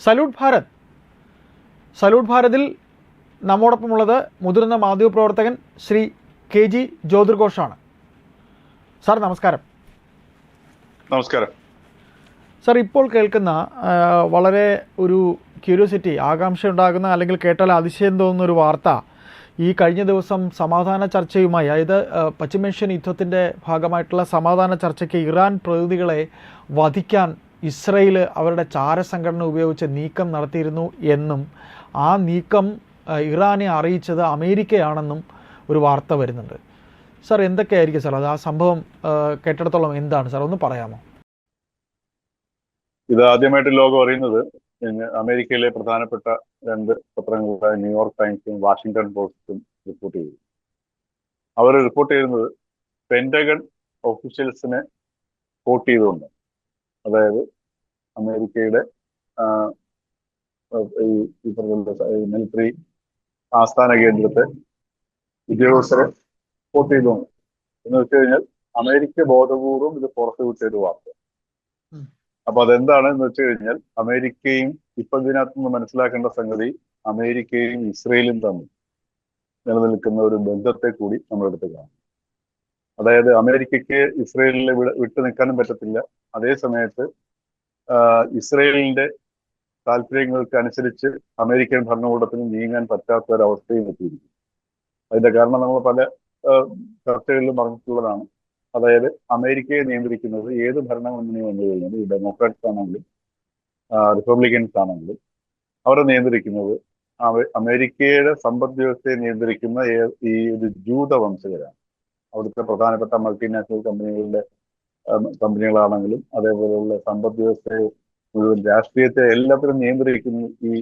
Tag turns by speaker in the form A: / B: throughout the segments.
A: Salute Bharat. Salute ഭാരതിൽ നമ്മോടൊപ്പമുള്ളത് മുതിർന്ന മാധ്യമപ്രവർത്തകൻ Shri KG ജ്യോതിർഘോഷാണ്. Sir നമസ്കാരം.
B: നമസ്കാരം
A: സാർ, ഇപ്പോൾ കേൾക്കുന്ന വളരെ ഒരു ക്യൂരിയോസിറ്റി, ആകാംക്ഷ ഉണ്ടാകുന്ന അല്ലെങ്കിൽ കേട്ടാൽ അതിശയം തോന്നുന്ന ഒരു വാർത്ത, ഈ കഴിഞ്ഞ ദിവസം സമാധാന ചർച്ചയുമായി, അതായത് പശ്ചിമേഷ്യൻ യുദ്ധത്തിൻ്റെ ഭാഗമായിട്ടുള്ള സമാധാന ചർച്ചയ്ക്ക് ഇറാൻ പ്രതിനിധികളെ വധിക്കാൻ ഇസ്രയേൽ അവരുടെ ചാരസംഘടന ഉപയോഗിച്ച് നീക്കം നടത്തിയിരുന്നു എന്നും ആ നീക്കം ഇറാനെ അറിയിച്ചത് അമേരിക്കയാണെന്നും ഒരു വാർത്ത വരുന്നുണ്ട്. സാർ, എന്തൊക്കെയായിരിക്കും സാർ അത്? ആ സംഭവം കേട്ടിടത്തോളം എന്താണ് സാർ, ഒന്ന് പറയാമോ?
B: ഇത് ആദ്യമായിട്ട് ലോകം അറിയുന്നത് അമേരിക്കയിലെ പ്രധാനപ്പെട്ട രണ്ട് പത്രങ്ങളായ ന്യൂയോർക്ക് ടൈംസും വാഷിംഗ്ടൺ പോസ്റ്റും റിപ്പോർട്ട് ചെയ്തു. അവർ റിപ്പോർട്ട് ചെയ്യുന്നത് പെന്റഗൺ ഒഫീഷ്യൽസിനെ കോട്ട് ചെയ്തുകൊണ്ട്, അതായത് അമേരിക്കയുടെ ഈ മിലിറ്ററി ആസ്ഥാന കേന്ദ്രത്തെ ഉദ്യോഗസ്ഥരെ കോട്ട് ചെയ്തുകൊണ്ട്, എന്ന് വെച്ച് കഴിഞ്ഞാൽ അമേരിക്ക ബോധപൂർവം ഇത് പുറത്തു വിട്ടൊരു വാർത്ത. അപ്പൊ അതെന്താണെന്ന് വെച്ച് കഴിഞ്ഞാൽ, അമേരിക്കയും ഇപ്പൊ ഇതിനകത്ത് നിന്ന് മനസ്സിലാക്കേണ്ട സംഗതി, അമേരിക്കയും ഇസ്രയേലും തമ്മിൽ നിലനിൽക്കുന്ന ഒരു ബന്ധത്തെ കൂടി നമ്മളെടുത്ത് കാണും. അതായത് അമേരിക്കയ്ക്ക് ഇസ്രയേലിനെ വിട്ടു നിൽക്കാനും പറ്റത്തില്ല, അതേ സമയത്ത് ഇസ്രയേലിന്റെ താല്പര്യങ്ങൾക്ക് അനുസരിച്ച് അമേരിക്കൻ ഭരണകൂടത്തിന് നീങ്ങാൻ പറ്റാത്ത ഒരവസ്ഥയും എത്തിയിരിക്കും. അതിന്റെ കാരണം നമ്മൾ പല ചർച്ചകളിലും പറഞ്ഞിട്ടുള്ളതാണ്. അതായത് അമേരിക്കയെ നിയന്ത്രിക്കുന്നത് ഏത് ഭരണമുന്നണി വന്നു കഴിഞ്ഞാൽ, ഈ ഡെമോക്രാറ്റ്സ് ആണെങ്കിലും റിപ്പബ്ലിക്കൻസ് ആണെങ്കിലും, അവരെ നിയന്ത്രിക്കുന്നത് അമേരിക്കയുടെ സമ്പദ് വ്യവസ്ഥയെ നിയന്ത്രിക്കുന്ന ഈ ഒരു ജൂത വംശജരാണ്. അവിടുത്തെ പ്രധാനപ്പെട്ട മൾട്ടിനാഷണൽ കമ്പനികളാണെങ്കിലും, അതേപോലെയുള്ള സമ്പദ് വ്യവസ്ഥയെ മുഴുവൻ, രാഷ്ട്രീയത്തെ എല്ലാത്തിനും നിയന്ത്രിക്കുന്ന ഈ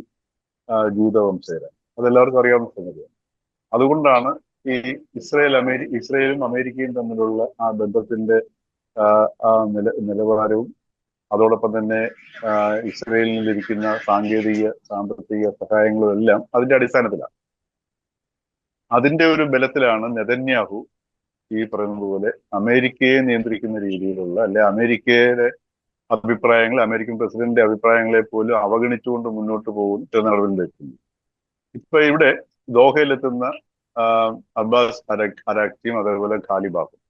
B: ജൂത വംശജരാണ്. അതെല്ലാവർക്കും അറിയാവുന്ന സംഗതിയാണ്. അതുകൊണ്ടാണ് ഈ ഇസ്രയേലും അമേരിക്കയും തമ്മിലുള്ള ആ ബന്ധത്തിന്റെ ആ നിലവാരവും, അതോടൊപ്പം തന്നെ ഇസ്രയേലിൽ ലഭിക്കുന്ന സാങ്കേതിക സാമ്പത്തിക സഹായങ്ങളും എല്ലാം അതിന്റെ അടിസ്ഥാനത്തിലാണ്. അതിന്റെ ഒരു ബലത്തിലാണ് നെതന്യാഹു ഈ പറയുന്നത് പോലെ അമേരിക്കയെ നിയന്ത്രിക്കുന്ന രീതിയിലുള്ള, അല്ലെ അമേരിക്കയുടെ അഭിപ്രായങ്ങൾ, അമേരിക്കൻ പ്രസിഡന്റിന്റെ അഭിപ്രായങ്ങളെ പോലും അവഗണിച്ചുകൊണ്ട് മുന്നോട്ട് പോകുന്ന നടപടിയിലെത്തുന്നു. ഇപ്പൊ ഇവിടെ ദോഹയിലെത്തുന്ന അബ്ബാസ് അരാക്ചിയും അതേപോലെ ഖാലിബാഫും,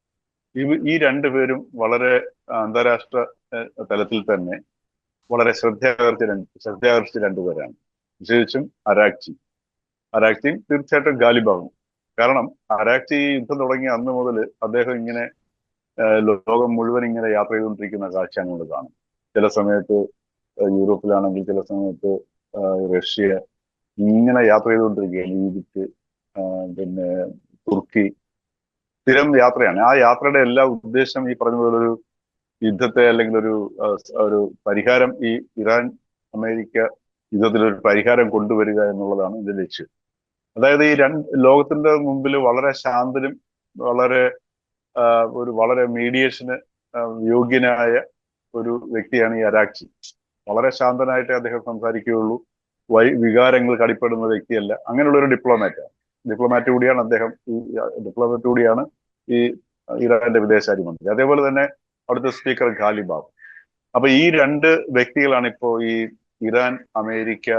B: ഈ രണ്ടുപേരും വളരെ അന്താരാഷ്ട്ര തലത്തിൽ തന്നെ വളരെ ശ്രദ്ധയാകർഷിച്ച രണ്ടുപേരാണ്. വിശേഷിച്ചും അരാക്ചിയും തീർച്ചയായിട്ടും ഖാലിബാഫും. കാരണം അരാക്ചി യുദ്ധം തുടങ്ങിയ അന്ന് മുതൽ അദ്ദേഹം ഇങ്ങനെ ലോകം മുഴുവൻ ഇങ്ങനെ യാത്ര ചെയ്തുകൊണ്ടിരിക്കുന്ന കാഴ്ച അങ്ങോട്ട് കാണും. ചില സമയത്ത് യൂറോപ്പിലാണെങ്കിൽ, ചില സമയത്ത് റഷ്യ, ഇങ്ങനെ യാത്ര ചെയ്തുകൊണ്ടിരിക്കുകയാണ്. ഈജിപ്ത്, പിന്നെ തുർക്കി, സ്ഥിരം യാത്രയാണ്. ആ യാത്രയുടെ എല്ലാ ഉദ്ദേശം ഈ പറഞ്ഞ പോലെ ഒരു യുദ്ധത്തെ അല്ലെങ്കിൽ ഒരു പരിഹാരം, ഈ ഇറാൻ അമേരിക്ക യുദ്ധത്തിലൊരു പരിഹാരം കൊണ്ടുവരിക എന്നുള്ളതാണ് ഇതിന്റെ ലക്ഷ്യം. അതായത് ഈ ലോകത്തിന്റെ മുമ്പിൽ വളരെ ശാന്തനും വളരെ മീഡിയേഷന് യോഗ്യനായ ഒരു വ്യക്തിയാണ് ഈ അരാക്ചി. വളരെ ശാന്തനായിട്ടേ അദ്ദേഹം സംസാരിക്കുകയുള്ളൂ. വികാരങ്ങൾ കടിപ്പെടുന്ന വ്യക്തിയല്ല. അങ്ങനെയുള്ള ഒരു ഡിപ്ലോമാറ്റ് കൂടിയാണ് അദ്ദേഹം. ഡിപ്ലോമാറ്റ് കൂടിയാണ് ഈ ഇറാന്റെ വിദേശകാര്യമന്ത്രി. അതേപോലെ തന്നെ അവിടുത്തെ സ്പീക്കർ ഖാലിബാഫ്. അപ്പൊ ഈ രണ്ട് വ്യക്തികളാണ് ഇപ്പോ ഈ ഇറാൻ അമേരിക്ക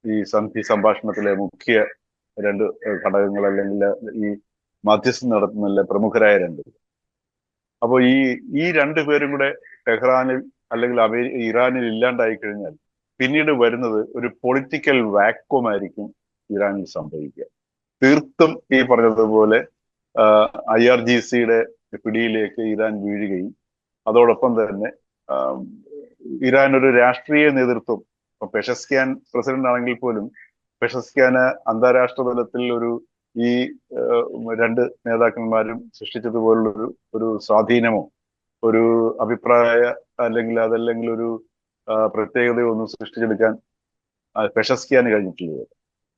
B: ഈ സന്ധി സംഭാഷണത്തിലെ മുഖ്യ രണ്ട് ഘടകങ്ങൾ, അല്ലെങ്കിൽ ഈ മധ്യസ്ഥം നടത്തുന്ന പ്രമുഖരായ രണ്ട്. അപ്പോൾ ഈ രണ്ടുപേരും കൂടെ ടെഹ്റാനിൽ അല്ലെങ്കിൽ ഇറാനിൽ ഇല്ലാണ്ടായി കഴിഞ്ഞാൽ പിന്നീട് വരുന്നത് ഒരു പൊളിറ്റിക്കൽ വാക്വം ആയിരിക്കും ഇറാനിൽ സംഭവിക്കുക. തീർത്തും ഈ പറഞ്ഞതുപോലെ IRGCയുടെ പിടിയിലേക്ക് ഇറാൻ വീഴുകയും, അതോടൊപ്പം തന്നെ ഇറാൻ ഒരു രാഷ്ട്രീയ നേതൃത്വം, ഇപ്പൊ പെഷസ്ക്യാൻ പ്രസിഡന്റ് ആണെങ്കിൽ പോലും പെഷസ്ക്യാന് അന്താരാഷ്ട്ര തലത്തിൽ ഈ രണ്ട് നേതാക്കന്മാരും സൃഷ്ടിച്ചതുപോലുള്ള ഒരു സ്വാധീനമോ ഒരു അഭിപ്രായ അതല്ലെങ്കിൽ ഒരു പ്രത്യേകതയോ ഒന്നും സൃഷ്ടിച്ചെടുക്കാൻ പെഷസ്ക്യാന് കഴിഞ്ഞിട്ടില്ല.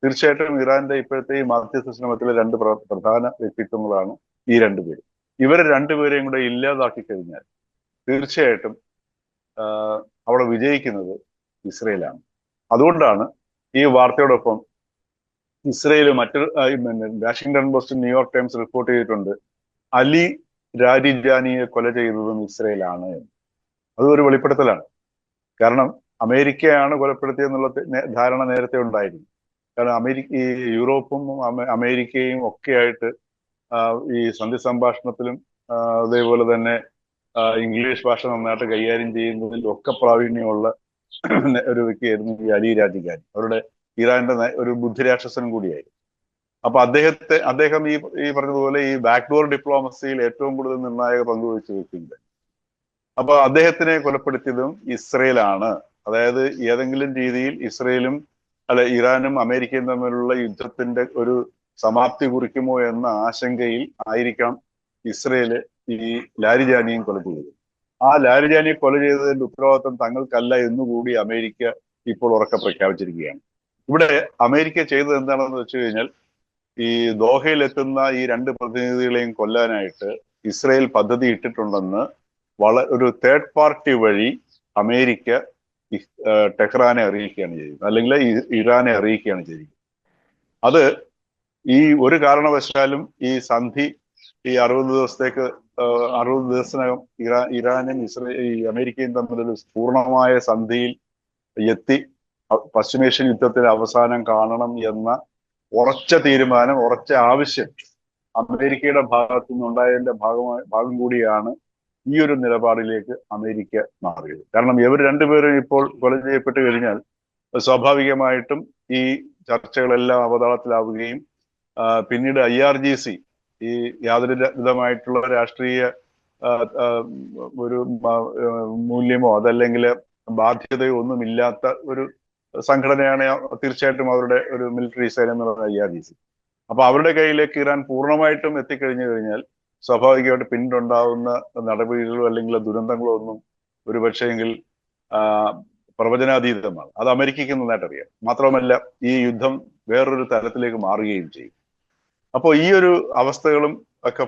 B: തീർച്ചയായിട്ടും ഇറാന്റെ ഇപ്പോഴത്തെ ഈ മധ്യസ്ഥ ശ്രമത്തിലെ രണ്ട് പ്രധാന വ്യക്തിത്വങ്ങളാണ് ഈ രണ്ടുപേരും. ഇവരെ രണ്ടുപേരെയും കൂടെ ഇല്ലാതാക്കി കഴിഞ്ഞാൽ തീർച്ചയായിട്ടും അവിടെ വിജയിക്കുന്നത് ഇസ്രയേലാണ്. അതുകൊണ്ടാണ് ഈ വാർത്തയോടൊപ്പം Israel Washington Post, New York Times report ചെയ്തിട്ടുണ്ട്, അലി രാരിജാനിയെ കൊല ചെയ്തതും ഇസ്രയേലാണ് എന്ന്. അതൊരു വെളിപ്പെടുത്തലാണ്. കാരണം അമേരിക്കയാണ് കൊലപ്പെടുത്തിയെന്നുള്ള ധാരണ നേരത്തെ ഉണ്ടായിരുന്നു. കാരണം ഈ യൂറോപ്പും അമേരിക്കയും ഒക്കെയായിട്ട് ഈ സന്ധി സംഭാഷണത്തിലും അതേപോലെ തന്നെ ഇംഗ്ലീഷ് ഭാഷ നന്നായിട്ട് കൈകാര്യം ചെയ്യുന്നതിൽ ഒക്കെ പ്രാവീണ്യമുള്ള ഒരു വ്യക്തിയായിരുന്നു ഈ അലി രാജിഖാനി. അവരുടെ ഇറാന്റെ ഒരു ബുദ്ധിരാക്ഷസനും കൂടിയായിരുന്നു. അപ്പൊ അദ്ദേഹം ഈ പറഞ്ഞതുപോലെ ഈ ബാക്ക്ഡോർ ഡിപ്ലോമസിയിൽ ഏറ്റവും കൂടുതൽ നിർണായക പങ്കുവഹിച്ച വ്യക്തിയുണ്ട്. അപ്പൊ അദ്ദേഹത്തിനെ കൊലപ്പെടുത്തിയതും ഇസ്രയേലാണ്. അതായത് ഏതെങ്കിലും രീതിയിൽ ഇസ്രയേലും ഇറാനും അമേരിക്കയും തമ്മിലുള്ള യുദ്ധത്തിന്റെ ഒരു സമാപ്തി കുറിക്കുമോ എന്ന ആശങ്കയിൽ ആയിരിക്കാം ഇസ്രയേല് ഈ ലാരിജാനിയും കൊല ചെയ്തത്. ആ ലാരിജാനിയെ കൊല ചെയ്തതിന്റെ ഉത്തരവാദിത്വം തങ്ങൾക്കല്ല എന്നുകൂടി അമേരിക്ക ഇപ്പോൾ ഉറക്കെ പ്രഖ്യാപിച്ചിരിക്കുകയാണ്. ഇവിടെ അമേരിക്ക ചെയ്തത് എന്താണെന്ന് വെച്ച് കഴിഞ്ഞാൽ, ഈ ദോഹയിലെത്തുന്ന ഈ രണ്ട് പ്രതിനിധികളെയും കൊല്ലാനായിട്ട് ഇസ്രയേൽ പദ്ധതി ഇട്ടിട്ടുണ്ടെന്ന് ഒരു തേർഡ് പാർട്ടി വഴി അമേരിക്ക ടെഹ്റാനെ അറിയിക്കുകയാണ് ചെയ്യുന്നത്, അല്ലെങ്കിൽ ഇറാനെ അറിയിക്കുകയാണ് ചെയ്യുന്നത്. അത് ഈ ഒരു കാരണവശാലും ഈ സന്ധി ഈ 60 ദിവസത്തിനകം ഇറാനും ഈ അമേരിക്കയും തമ്മിലൊരു പൂർണ്ണമായ സന്ധിയിൽ എത്തി പശ്ചിമേഷ്യൻ യുദ്ധത്തിൽ അവസാനം കാണണം എന്ന ഉറച്ച തീരുമാനം, ഉറച്ച ആവശ്യം അമേരിക്കയുടെ ഭാഗത്തു നിന്നുണ്ടായതിന്റെ ഭാഗം കൂടിയാണ് ഈ ഒരു നിലപാടിലേക്ക് അമേരിക്ക മാറിയത്. കാരണം ഇവർ രണ്ടുപേരും ഇപ്പോൾ കൊല ചെയ്യപ്പെട്ട് കഴിഞ്ഞാൽ സ്വാഭാവികമായിട്ടും ഈ ചർച്ചകളെല്ലാം അവതാളത്തിലാവുകയും പിന്നീട് IRGC ഈ യാതൊരു വിധമായിട്ടുള്ള രാഷ്ട്രീയ ഒരു മൂല്യമോ അതല്ലെങ്കിൽ ബാധ്യതയോ ഒന്നുമില്ലാത്ത ഒരു സംഘടനയാണ് തീർച്ചയായിട്ടും അവരുടെ ഒരു മിലിറ്ററി സേന എന്ന് പറയുന്ന IRGC. അപ്പൊ അവരുടെ കയ്യിലേക്ക് ഇറാൻ പൂർണ്ണമായിട്ടും എത്തിക്കഴിഞ്ഞു കഴിഞ്ഞാൽ സ്വാഭാവികമായിട്ട് പിന്നീടുണ്ടാവുന്ന നടപടികളോ അല്ലെങ്കിൽ ദുരന്തങ്ങളോ ഒന്നും ഒരുപക്ഷെങ്കിൽ പ്രവചനാതീതമാണ്. അത് അമേരിക്കയ്ക്ക് നന്നായിട്ട് അറിയാം. മാത്രമല്ല ഈ യുദ്ധം വേറൊരു തലത്തിലേക്ക് മാറുകയും ചെയ്യും. അപ്പോൾ ഈ ഒരു അവസ്ഥകളും ഒക്കെ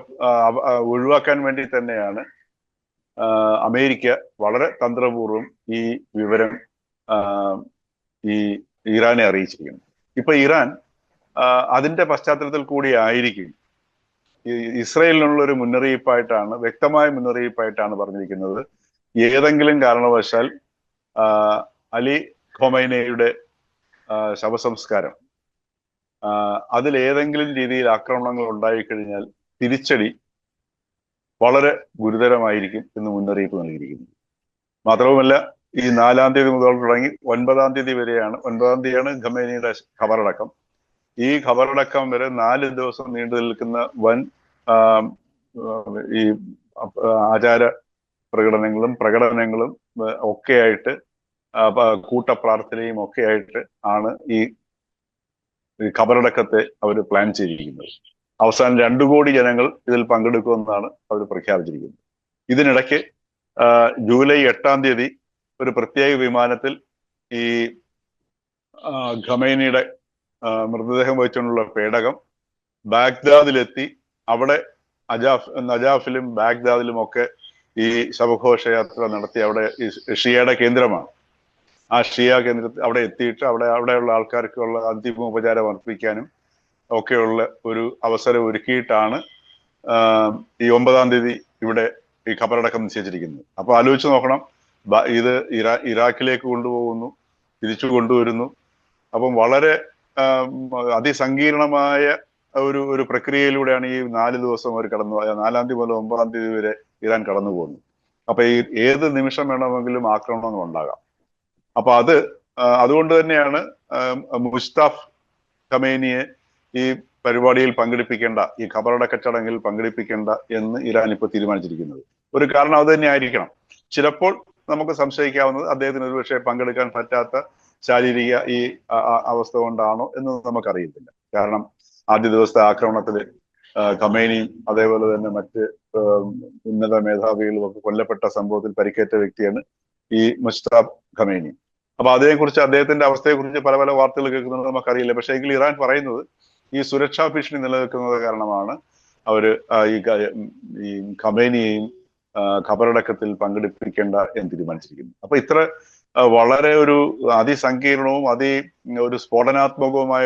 B: ഒഴിവാക്കാൻ വേണ്ടി തന്നെയാണ് അമേരിക്ക വളരെ തന്ത്രപൂർവ്വം ഈ വിവരം ഈ ഇറാനെ അറിയിച്ചിരിക്കുന്നത്. ഇപ്പൊ ഇറാൻ അതിന്റെ പശ്ചാത്തലത്തിൽ കൂടി ആയിരിക്കും ഇസ്രയേലിനുള്ള ഒരു മുന്നറിയിപ്പായിട്ടാണ്, വ്യക്തമായ മുന്നറിയിപ്പായിട്ടാണ് പറഞ്ഞിരിക്കുന്നത്. ഏതെങ്കിലും കാരണവശാൽ അലി ഖൊമൈനിയുടെ ശവസംസ്കാരം അതിലേതെങ്കിലും രീതിയിൽ ആക്രമണങ്ങൾ ഉണ്ടായിക്കഴിഞ്ഞാൽ തിരിച്ചടി വളരെ ഗുരുതരമായിരിക്കും എന്ന് മുന്നറിയിപ്പ് നൽകിയിരിക്കുന്നു. മാത്രവുമല്ല, ഈ 4-ാം തീയതി മുതൽ തുടങ്ങി 9-ാം തീയതി വരെയാണ്, 9-ാം തീയതിയാണ് ഖമേനിയുടെ ഖബറടക്കം. ഈ ഖബറടക്കം വരെ 4 ദിവസം നീണ്ടു നിൽക്കുന്ന വൻ ഈ ആചാര പ്രകടനങ്ങളും ഒക്കെയായിട്ട് കൂട്ടപ്രാർത്ഥനയും ഒക്കെ ആയിട്ട് ആണ് ഈ ഖബറടക്കത്തെ അവർ പ്ലാൻ ചെയ്തിരിക്കുന്നത്. അവസാനം 2 കോടി ജനങ്ങൾ ഇതിൽ പങ്കെടുക്കുമെന്നാണ് അവർ പ്രഖ്യാപിച്ചിരിക്കുന്നത്. ഇതിനിടയ്ക്ക് ജൂലൈ 8-ാം തീയതി ഒരു പ്രത്യേക വിമാനത്തിൽ ഈ ഖമേനിയുടെ മൃതദേഹം വഹിച്ചുകൊണ്ടുള്ള പേടകം ബാഗ്ദാദിലെത്തി അവിടെ നജാഫിലും ബാഗ്ദാദിലും ഒക്കെ ഈ ശവഘോഷയാത്ര നടത്തി. അവിടെ ഈ ഷിയയുടെ കേന്ദ്രമാണ്. ആ ഷിയ കേന്ദ്രത്തിൽ അവിടെ എത്തിയിട്ട് അവിടെയുള്ള ആൾക്കാർക്കുള്ള അന്തിമോപചാരം അർപ്പിക്കാനും ഒക്കെയുള്ള ഒരു അവസരം ഒരുക്കിയിട്ടാണ് ഈ 9-ാം തീയതി ഇവിടെ ഈ ഖബറടക്കം നിശ്ചയിച്ചിരിക്കുന്നത്. അപ്പൊ ആലോചിച്ച് നോക്കണം, ഇത് ഇറാഖിലേക്ക് കൊണ്ടുപോകുന്നു, തിരിച്ചു കൊണ്ടുവരുന്നു. അപ്പം വളരെ അതിസങ്കീർണമായ ഒരു പ്രക്രിയയിലൂടെയാണ് ഈ 4 ദിവസം അവർ 4-ാം തീയതി മുതൽ 9-ാം തീയതി വരെ ഇറാൻ കടന്നു പോകുന്നു. അപ്പൊ ഈ ഏത് നിമിഷം വേണമെങ്കിലും ആക്രമണങ്ങൾ ഉണ്ടാകാം. അപ്പൊ അതുകൊണ്ട് തന്നെയാണ് മുസ്താഫ് ഖമേനിയെ ഈ പരിപാടിയിൽ പങ്കെടുപ്പിക്കേണ്ട, ഈ ഖബറടക്ക ചടങ്ങിൽ പങ്കെടുപ്പിക്കേണ്ട എന്ന് ഇറാൻ ഇപ്പോൾ തീരുമാനിച്ചിരിക്കുന്നത്. ഒരു കാരണം അത് തന്നെ ആയിരിക്കണം. ചിലപ്പോൾ നമുക്ക് സംശയിക്കാവുന്നത് അദ്ദേഹത്തിന് ഒരുപക്ഷെ പങ്കെടുക്കാൻ പറ്റാത്ത ശാരീരിക ഈ അവസ്ഥ കൊണ്ടാണോ എന്ന് നമുക്കറിയത്തില്ല. കാരണം ആദ്യ ദിവസത്തെ ആക്രമണത്തിൽ ഖമേനിയും അതേപോലെ തന്നെ മറ്റ് ഉന്നത മേധാവികളും ഒക്കെ കൊല്ലപ്പെട്ട സംഭവത്തിൽ പരിക്കേറ്റ വ്യക്തിയാണ് ഈ മുസ്താഫ് ഖമേനി. അപ്പൊ അതിനെക്കുറിച്ച്, അദ്ദേഹത്തിന്റെ അവസ്ഥയെക്കുറിച്ച് പല പല വാർത്തകൾ കേൾക്കുന്നത് നമുക്കറിയില്ല. പക്ഷേ എങ്കിൽ ഇറാൻ പറയുന്നത് ഈ സുരക്ഷാ ഭീഷണി നിലനിൽക്കുന്നത് കാരണമാണ് അവര് ഈ ഖമേനിയെയും ഖബറടക്കത്തിൽ പങ്കെടുപ്പിക്കേണ്ട എന്ന് തീരുമാനിച്ചിരിക്കുന്നു. അപ്പൊ ഇത്ര വളരെ ഒരു അതിസങ്കീർണവും ഒരു സ്ഫോടനാത്മകവുമായ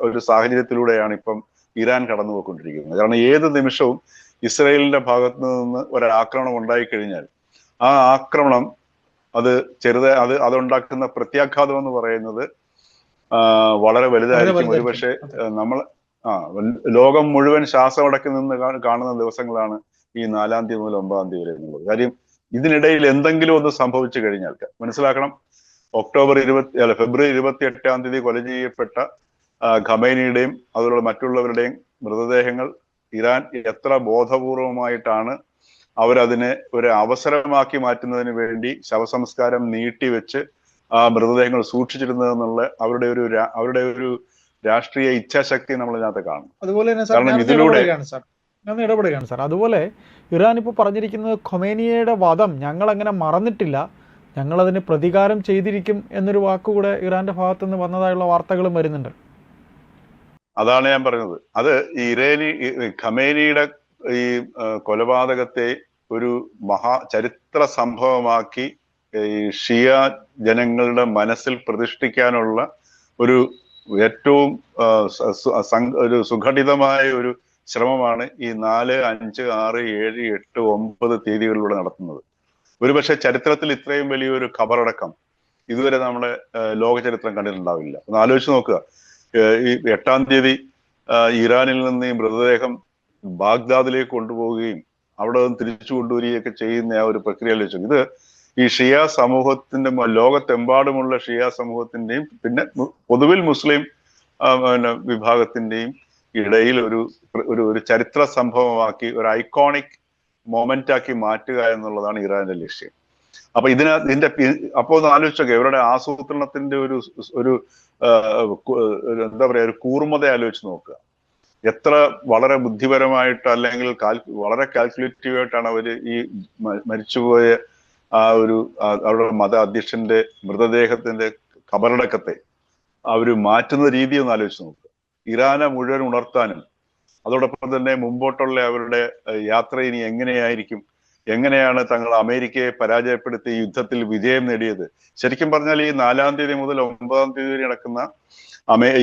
B: ഒരു സാഹചര്യത്തിലൂടെയാണ് ഇപ്പം ഇറാൻ കടന്നുപോയിക്കൊണ്ടിരിക്കുന്നത്. കാരണം ഏത് നിമിഷവും ഇസ്രയേലിന്റെ ഭാഗത്തു നിന്ന് ഒരാക്രമണം ഉണ്ടായിക്കഴിഞ്ഞാൽ ആ ആക്രമണം അത് അതുണ്ടാക്കുന്ന പ്രത്യാഘാതം എന്ന് പറയുന്നത് വളരെ വലുതായിരിക്കും. ഒരുപക്ഷെ നമ്മൾ ലോകം മുഴുവൻ ശ്വാസം അടക്കി നിന്ന് കാണുന്ന ദിവസങ്ങളാണ് ഈ 4-ാം തീയതി മുതൽ 9-ാം തീയതി വരെ എന്നുള്ളത്. കാര്യം ഇതിനിടയിൽ എന്തെങ്കിലും ഒന്ന് സംഭവിച്ചു കഴിഞ്ഞാൽ മനസ്സിലാക്കണം, ഫെബ്രുവരി 28-ാം തീയതി കൊല ചെയ്യപ്പെട്ട ഖമേനിയുടെയും അതുപോലെ മറ്റുള്ളവരുടെയും മൃതദേഹങ്ങൾ ഇറാൻ എത്ര ബോധപൂർവമായിട്ടാണ് അവരതിനെ ഒരു അവസരമാക്കി മാറ്റുന്നതിന് വേണ്ടി ശവസംസ്കാരം നീട്ടിവെച്ച് ആ മൃതദേഹങ്ങൾ സൂക്ഷിച്ചിരുന്നതെന്നുള്ള അവരുടെ ഒരു രാഷ്ട്രീയ ഇച്ഛാശക്തി നമ്മൾ ഇതിനകത്ത് കാണും.
A: അതുപോലെ തന്നെ ഞാൻ ഇടപെടുകയാണ് സാർ. അതുപോലെ ഇറാൻ ഇപ്പോൾ പറഞ്ഞിരിക്കുന്നത് ഖൊമേനിയുടെ വധം ഞങ്ങൾ അങ്ങനെ മറന്നിട്ടില്ല, ഞങ്ങളതിന് പ്രതികാരം ചെയ്തിരിക്കും എന്നൊരു വാക്കുകൂടെ ഇറാന്റെ ഭാഗത്തു നിന്ന് വന്നതായുള്ള വാർത്തകളും വരുന്നുണ്ട്.
B: അതാണ് ഞാൻ പറഞ്ഞത്. അത് ഖമേനിയുടെ ഈ കൊലപാതകത്തെ ഒരു ചരിത്ര സംഭവമാക്കി ഈ ഷിയ ജനങ്ങളുടെ മനസ്സിൽ പ്രതിഷ്ഠിക്കാനുള്ള ഒരു ഏറ്റവും ഒരു സുഘടിതമായ ഒരു ശ്രമമാണ് ഈ 4, 5, 6, 7, 8, 9 തീയതികളിലൂടെ നടത്തുന്നത്. ഒരുപക്ഷെ ചരിത്രത്തിൽ ഇത്രയും വലിയൊരു ഖബറടക്കം ഇതുവരെ നമ്മുടെ ലോക ചരിത്രം കണ്ടിട്ടുണ്ടാവില്ല. ഒന്ന് ആലോചിച്ച് നോക്കുക. ഈ 8-ാം തീയതി ഇറാനിൽ നിന്ന് ഈ മൃതദേഹം ബാഗ്ദാദിലേക്ക് കൊണ്ടുപോവുകയും അവിടെ നിന്ന് തിരിച്ചു കൊണ്ടുവരികയൊക്കെ ചെയ്യുന്ന ആ ഒരു പ്രക്രിയ ആലോചിച്ചു. ഇത് ഈ ഷിയ സമൂഹത്തിന്റെ, ലോകത്തെമ്പാടുമുള്ള ഷിയ സമൂഹത്തിന്റെയും പിന്നെ പൊതുവിൽ മുസ്ലിം വിഭാഗത്തിന്റെയും ഇടയിൽ ഒരു ചരിത്ര സംഭവമാക്കി ഒരു ഐക്കോണിക് മൊമെന്റ് ആക്കി മാറ്റുക എന്നുള്ളതാണ് ഇറാന്റെ ലക്ഷ്യം. അപ്പൊ അപ്പോ ഒന്ന് ആലോചിച്ചൊക്കെ ഇവരുടെ ആസൂത്രണത്തിന്റെ ഒരു എന്താ പറയാ ഒരു കൂർമ്മത ആലോചിച്ച് നോക്കുക. എത്ര വളരെ ബുദ്ധിപരമായിട്ട് അല്ലെങ്കിൽ വളരെ കാൽക്കുലേറ്റീവ് ആയിട്ടാണ് അവര് ഈ മരിച്ചുപോയ അവരുടെ മത അധ്യക്ഷന്റെ മൃതദേഹത്തിന്റെ ഖബറടക്കത്തെ അവര് മാറ്റുന്ന രീതി ഒന്ന് ആലോചിച്ച് നോക്കുക. ഇറാനെ മുഴുവൻ ഉണർത്താനും അതോടൊപ്പം തന്നെ മുമ്പോട്ടുള്ള അവരുടെ യാത്ര ഇനി എങ്ങനെയായിരിക്കും, എങ്ങനെയാണ് തങ്ങൾ അമേരിക്കയെ പരാജയപ്പെടുത്തി യുദ്ധത്തിൽ വിജയം നേടിയത്. ശരിക്കും പറഞ്ഞാൽ ഈ 4-ാം തീയതി മുതൽ 9-ാം തീയതി വരെ നടക്കുന്ന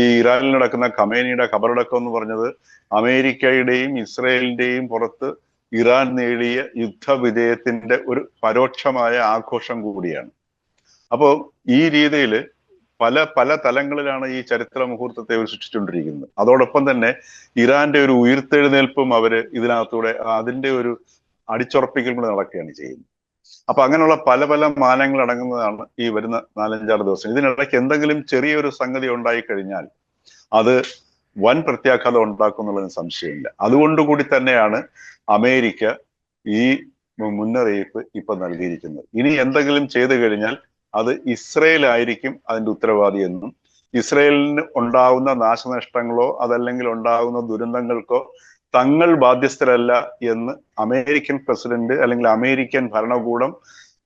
B: ഈ ഇറാനിൽ നടക്കുന്ന ഖമേനിയുടെ ഖബറടക്കം എന്ന് പറഞ്ഞത് അമേരിക്കയുടെയും ഇസ്രയേലിന്റെയും പുറത്ത് ഇറാൻ നേടിയ യുദ്ധവിജയത്തിന്റെ ഒരു പരോക്ഷമായ ആഘോഷം കൂടിയാണ്. അപ്പോൾ ഈ രീതിയിൽ പല തലങ്ങളിലാണ് ഈ ചരിത്ര മുഹൂർത്തത്തെ അവർ സൃഷ്ടിച്ചുകൊണ്ടിരിക്കുന്നത്. അതോടൊപ്പം തന്നെ ഇറാന്റെ ഒരു ഉയർത്തെഴുന്നേൽപ്പും അവര് ഇതിനകത്തൂടെ അതിന്റെ ഒരു അടിച്ചുറപ്പിക്കൽ കൂടെ നടക്കുകയാണ് ചെയ്യുന്നത്. അപ്പൊ അങ്ങനെയുള്ള പല മാനങ്ങൾ അടങ്ങുന്നതാണ് ഈ വരുന്ന 4-5 ദിവസം. ഇതിനിടയ്ക്ക് എന്തെങ്കിലും ചെറിയൊരു സംഗതി ഉണ്ടായി കഴിഞ്ഞാൽ അത് വൻ പ്രത്യാഘാതം ഉണ്ടാക്കും എന്നുള്ളതിന് സംശയമില്ല. അതുകൊണ്ടുകൂടി തന്നെയാണ് അമേരിക്ക ഈ മുന്നറിയിപ്പ് ഇപ്പൊ നൽകിയിരിക്കുന്നത്. ഇനി എന്തെങ്കിലും ചെയ്തു കഴിഞ്ഞാൽ അത് ഇസ്രയേൽ ആയിരിക്കും അതിന്റെ ഉത്തരവാദി എന്നും ഇസ്രയേലിന് ഉണ്ടാകുന്ന നാശനഷ്ടങ്ങളോ അതല്ലെങ്കിൽ ഉണ്ടാകുന്ന ദുരന്തങ്ങൾക്കോ തങ്ങൾ ബാധ്യസ്ഥരല്ല എന്ന് അമേരിക്കൻ പ്രസിഡന്റ് അല്ലെങ്കിൽ അമേരിക്കൻ ഭരണകൂടം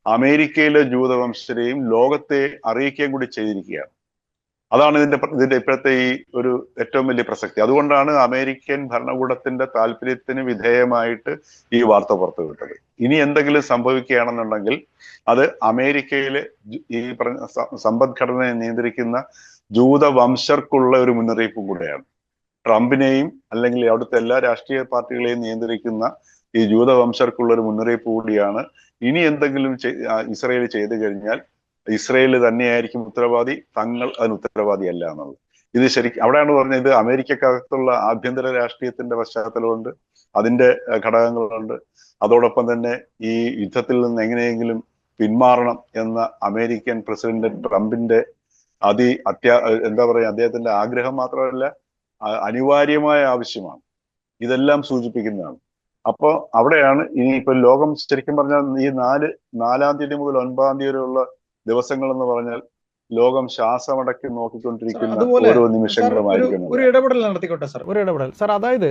B: അമേരിക്കയിലെ ജൂതവംശരെയും ലോകത്തെ അറിയിക്കുകയും കൂടി ചെയ്തിരിക്കുകയാണ്. അതാണ് ഇതിന്റെ ഇപ്പോഴത്തെ ഈ ഒരു ഏറ്റവും വലിയ പ്രസക്തി. അതുകൊണ്ടാണ് അമേരിക്കൻ ഭരണകൂടത്തിന്റെ താല്പര്യത്തിന് വിധേയമായിട്ട് ഈ വാർത്ത പുറത്തുവിട്ടത്. ഇനി എന്തെങ്കിലും സംഭവിക്കുകയാണെന്നുണ്ടെങ്കിൽ അത് അമേരിക്കയിലെ ഈ പറഞ്ഞ സമ്പദ്ഘടനയെ നിയന്ത്രിക്കുന്ന ജൂതവംശർക്കുള്ള ഒരു മുന്നറിയിപ്പും കൂടെയാണ്. ട്രംപിനെയും അല്ലെങ്കിൽ അവിടുത്തെ എല്ലാ രാഷ്ട്രീയ പാർട്ടികളെയും നിയന്ത്രിക്കുന്ന ഈ ജൂതവംശർക്കുള്ള ഒരു മുന്നറിയിപ്പ് കൂടിയാണ്. ഇനി എന്തെങ്കിലും ഇസ്രയേൽ ചെയ്തു കഴിഞ്ഞാൽ ഇസ്രയേൽ തന്നെയായിരിക്കും ഉത്തരവാദി, തങ്ങൾ അതിന് ഉത്തരവാദിയല്ല എന്നുള്ളത്. ഇത് അവിടെയാണ് പറഞ്ഞത്, ഇത് അമേരിക്കക്കകത്തുള്ള ആഭ്യന്തര രാഷ്ട്രീയത്തിന്റെ പശ്ചാത്തലമുണ്ട്, അതിന്റെ ഘടകങ്ങളുണ്ട്. അതോടൊപ്പം തന്നെ ഈ യുദ്ധത്തിൽ നിന്ന് എങ്ങനെയെങ്കിലും പിന്മാറണം എന്ന അമേരിക്കൻ പ്രസിഡന്റ് ട്രംപിന്റെ എന്താ പറയാ അദ്ദേഹത്തിന്റെ ആഗ്രഹം മാത്രമല്ല അനിവാര്യമായ ആവശ്യമാണ്. ഇതെല്ലാം സൂചിപ്പിക്കുന്നതാണ്. അപ്പോ അവിടെയാണ് ഇനിയിപ്പോ ലോകം ശരിക്കും പറഞ്ഞാൽ ഈ 4-ാം തീയതി മുതൽ 9-ാം തീയതി വരെയുള്ള ദിവസങ്ങൾ എന്ന് പറഞ്ഞാൽ ലോകം ശ്വാസമടക്കി നോക്കിക്കൊണ്ടിരിക്കുന്ന ഓരോ നിമിഷങ്ങളുമായിരിക്കും.
A: ഒരു ഇടപെടൽ നടത്തിക്കോട്ടെ സാർ, ഒരു ഇടപെടൽ സാർ. അതായത്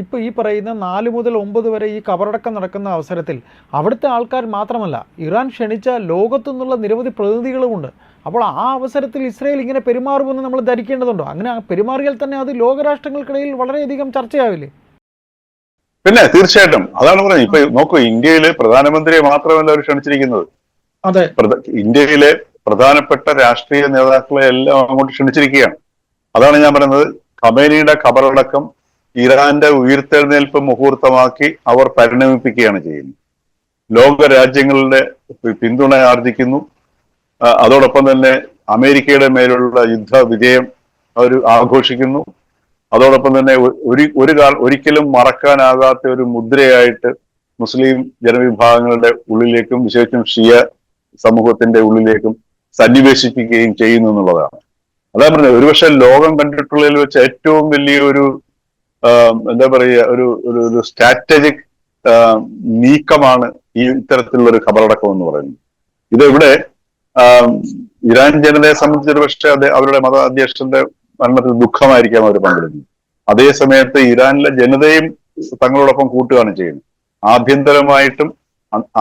A: ഇപ്പൊ ഈ പറയുന്ന 4 മുതൽ 9 വരെ ഈ കബറടക്കം നടക്കുന്ന അവസരത്തിൽ അവിടുത്തെ ആൾക്കാർ മാത്രമല്ല, ഇറാൻ ക്ഷണിച്ച ലോകത്തു നിന്നുള്ള നിരവധി പ്രതിനിധികളുമുണ്ട്. അപ്പോൾ ആ അവസരത്തിൽ ഇസ്രയേൽ ഇങ്ങനെ പെരുമാറുമെന്ന് നമ്മൾ ധരിക്കേണ്ടതുണ്ടോ? അങ്ങനെ പെരുമാറിയാൽ തന്നെ അത് ലോകരാഷ്ട്രങ്ങൾക്കിടയിൽ വളരെയധികം ചർച്ചയാവില്ലേ?
B: പിന്നെ തീർച്ചയായിട്ടും അതാണ് പറയുന്നത്. ഇപ്പൊ നോക്കൂ, ഇന്ത്യയിലെ പ്രധാനമന്ത്രിയെ മാത്രമല്ല അവർ ക്ഷണിച്ചിരിക്കുന്നത്.
A: അതെ,
B: ഇന്ത്യയിലെ പ്രധാനപ്പെട്ട രാഷ്ട്രീയ നേതാക്കളെ എല്ലാം അങ്ങോട്ട് ക്ഷണിച്ചിരിക്കുകയാണ്. അതാണ് ഞാൻ പറയുന്നത്, ഖമേനിയുടെ ഖബറടക്കം ഇറാന്റെ ഉയർത്തെഴുന്നേൽപ്പ് മുഹൂർത്തമാക്കി അവർ പരിണമിപ്പിക്കുകയാണ് ചെയ്യുന്നത്. ലോക രാജ്യങ്ങളുടെ പിന്തുണ ആർജിക്കുന്നു. അതോടൊപ്പം തന്നെ അമേരിക്കയുടെ മേലുള്ള യുദ്ധ വിജയം അവർ ആഘോഷിക്കുന്നു. അതോടൊപ്പം തന്നെ ഒരിക്കലും മറക്കാനാകാത്ത ഒരു മുദ്രയായിട്ട് മുസ്ലിം ജനവിഭാഗങ്ങളുടെ ഉള്ളിലേക്കും വിശേഷിച്ചും ഷിയ സമൂഹത്തിന്റെ ഉള്ളിലേക്കും സന്നിവേശിപ്പിക്കുകയും ചെയ്യുന്നു എന്നുള്ളതാണ്. അതാ പറഞ്ഞത്, ഒരുപക്ഷെ ലോകം കണ്ടിട്ടുള്ളതിൽ വെച്ച് ഏറ്റവും വലിയൊരു എന്താ പറയുക, ഒരു സ്ട്രാറ്റജിക് നീക്കമാണ് ഈ ഇത്തരത്തിലുള്ള ഒരു ഖബറടക്കം എന്ന് പറയുന്നത്. ഇതിവിടെ ഇറാൻ ജനതയെ സംബന്ധിച്ച് ഒരു പക്ഷേ അവരുടെ മത അധ്യക്ഷന്റെ മരണത്തിൽ ദുഃഖമായിരിക്കാം അവർ പങ്കെടുക്കുന്നത്. അതേ സമയത്ത് ഇറാനിലെ ജനതയും തങ്ങളോടൊപ്പം കൂട്ടുകയാണ് ചെയ്യുന്നത്. ആഭ്യന്തരമായിട്ടും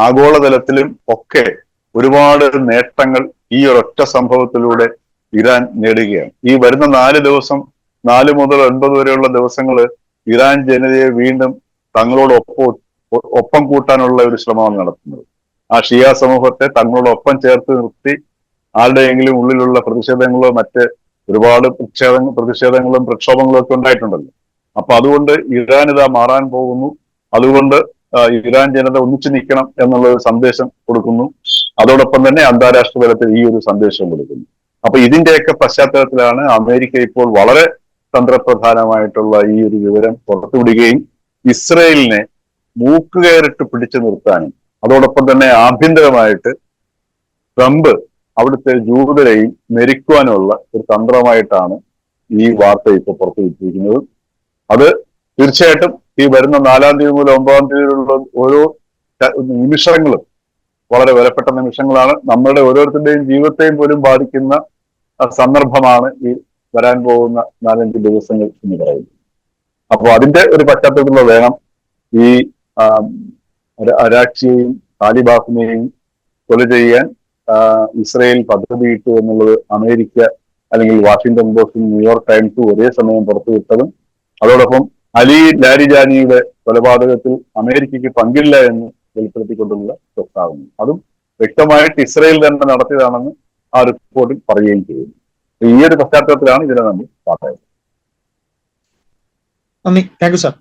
B: ആഗോളതലത്തിലും ഒക്കെ ഒരുപാട് നേട്ടങ്ങൾ ഈ ഒരൊറ്റ സംഭവത്തിലൂടെ ഇറാൻ നേടുകയാണ്. ഈ വരുന്ന 4 ദിവസം, 4 മുതൽ 9 വരെയുള്ള ദിവസങ്ങൾ ഇറാൻ ജനതയെ വീണ്ടും തങ്ങളോടൊപ്പം കൂട്ടാനുള്ള ഒരു ശ്രമമാണ് നടത്തുന്നത്. ആ ഷിയ സമൂഹത്തെ തങ്ങളോടൊപ്പം ചേർത്ത് നിർത്തി ആരുടെയെങ്കിലും ഉള്ളിലുള്ള പ്രതിഷേധങ്ങളോ മറ്റ് ഒരുപാട് പ്രതിഷേധങ്ങളും പ്രക്ഷോഭങ്ങളും ഒക്കെ ഉണ്ടായിട്ടുണ്ടല്ലോ. അപ്പൊ അതുകൊണ്ട് ഇറാൻ ഇതാ മാറാൻ പോകുന്നു. അതുകൊണ്ട് ഇറാൻ ജനത ഒന്നിച്ചു നിൽക്കണം എന്നുള്ള ഒരു സന്ദേശം കൊടുക്കുന്നു. അതോടൊപ്പം തന്നെ അന്താരാഷ്ട്ര തലത്തിൽ ഈ ഒരു സന്ദേശം കൊടുക്കുന്നു. അപ്പൊ ഇതിന്റെയൊക്കെ പശ്ചാത്തലത്തിലാണ് അമേരിക്ക ഇപ്പോൾ വളരെ തന്ത്രപ്രധാനമായിട്ടുള്ള ഈ ഒരു വിവരം പുറത്തുവിടുകയും ഇസ്രയേലിനെ മൂക്കുകയറിട്ട് പിടിച്ചു നിർത്താനും അതോടൊപ്പം തന്നെ ആഭ്യന്തരമായിട്ട് ട്രംപ് അവിടുത്തെ ജൂതരെയും മെരിക്കുവാനുള്ള ഒരു തന്ത്രമായിട്ടാണ് ഈ വാർത്ത ഇപ്പോൾ പുറത്തുവിട്ടിരിക്കുന്നത്. അത് തീർച്ചയായിട്ടും ഈ വരുന്ന 4-ാം തീയതി മുതൽ 9-ാം തീയതിയിലുള്ള ഓരോ നിമിഷങ്ങളും വളരെ വിലപ്പെട്ട നിമിഷങ്ങളാണ്. നമ്മുടെ ഓരോരുത്തരുടെയും ജീവിതത്തെയും പോലും ബാധിക്കുന്ന സന്ദർഭമാണ് ഈ വരാൻ പോകുന്ന 4-5 ദിവസങ്ങൾ എന്ന് പറയുന്നത്. അപ്പോൾ അതിന്റെ ഒരു പശ്ചാത്തലത്തിലുള്ള വേണം ഈ അരാക്ഷിയെയും താലിബാസിനെയും കൊല ചെയ്യാൻ ഇസ്രയേൽ പദ്ധതിയിട്ടു എന്നുള്ളത് അമേരിക്ക അല്ലെങ്കിൽ വാഷിംഗ്ടൺ പോസ്റ്റും ന്യൂയോർക്ക് ടൈംസും ഒരേ സമയം പുറത്തുവിട്ടതും അതോടൊപ്പം അലി ലാരിജാനിയുടെ കൊലപാതകത്തിൽ അമേരിക്കയ്ക്ക് പങ്കില്ല എന്ന് വെളിപ്പെടുത്തിക്കൊണ്ടുള്ള പ്രസ്താവന, അതും വ്യക്തമായിട്ട് ഇസ്രയേൽ തന്നെ നടത്തിയതാണെന്ന് ആ റിപ്പോർട്ടിൽ പറയുകയും ചെയ്യുന്നു. ഈ ഒരു പശ്ചാത്തലത്തിലാണ് ഇതിനെ നമ്മൾ പറയുന്നത്.
A: നന്ദി. Thank you sir.